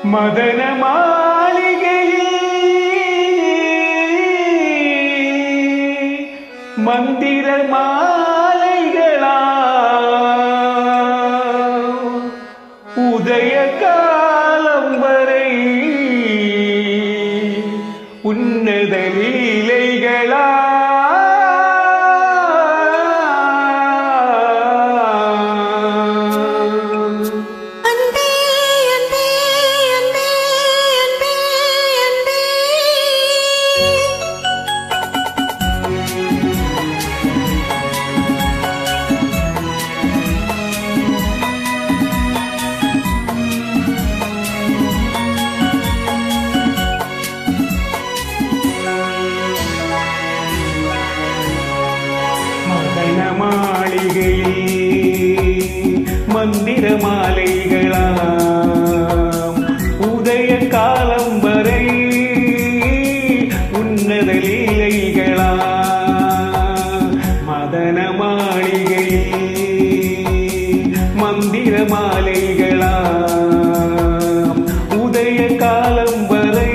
மதன மாளிகையில் மந்திர மாலைகளா உதய காலம் வரை உன்னத லீலைகளா மாளிகையில் மந்திர மாலைகளாம் உதய காலம் வரை உன்னத லீலைகளா மதன மாளிகையில் மந்திர மாலைகளாம் உதய காலம் வரை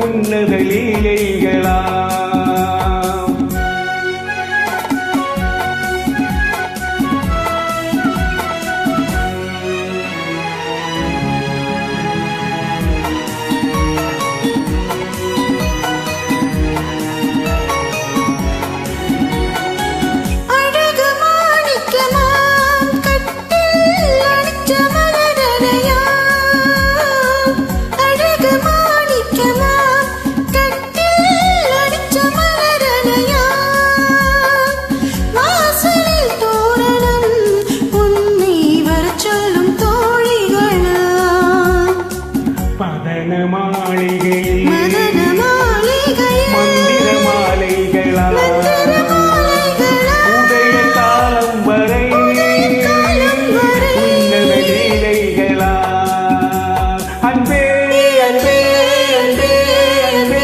உன்னத லீலைகளா மாளிகையில் மந்திர மாலைகளா உதய காலம் வரை உன்னத லீலைகளா அன்பே அன்பே அன்பே அன்பே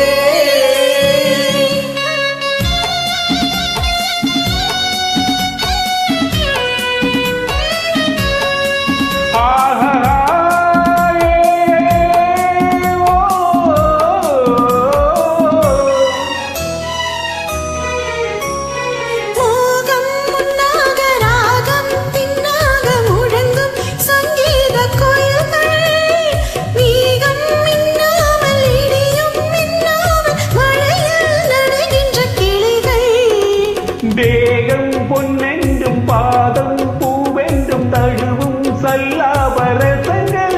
தேகம் பொன்னென்றும் பாதம் பூவென்றும் தழுவும் சல்லாபரசங்கள்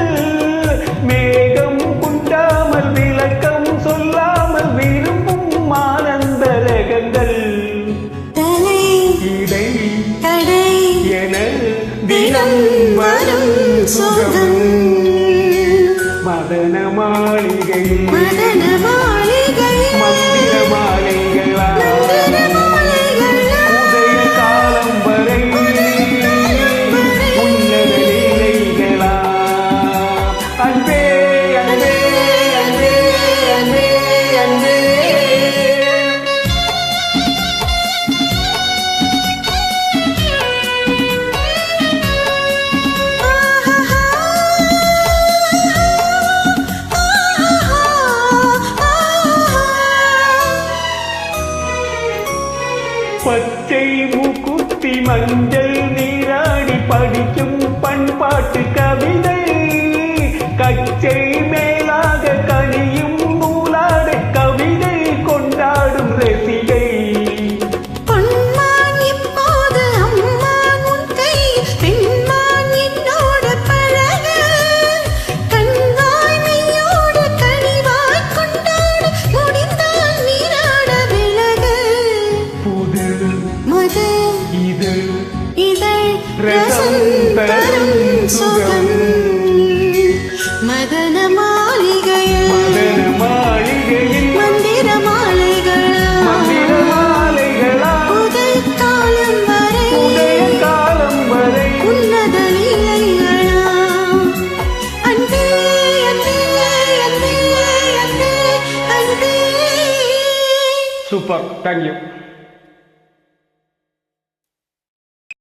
மேகம் குண்டாமல் விளக்கம் சொல்லாமல் விரும்பும் ஆனந்த ரகங்கள் இடை என தினம் வரும் சுகம் மதன மாளிகையில் மந்திர மாலைகளா பச்சை மூக்குத்தி மஞ்சள் நீராடி படிக்கும் பண்பாட்டு கவிதை கச்சை மேலாக கனியும் நூலாட கவிதை கொண்டாடும் ரசிகை சுகம் மதன மாளிகையில் மந்திர மாலைகளா உதய காலம் வரை உன்னத லீலைகளா அன்பே அன்பே அன்பே அன்பே அன்பே சூப்பர் தேங்க்யூ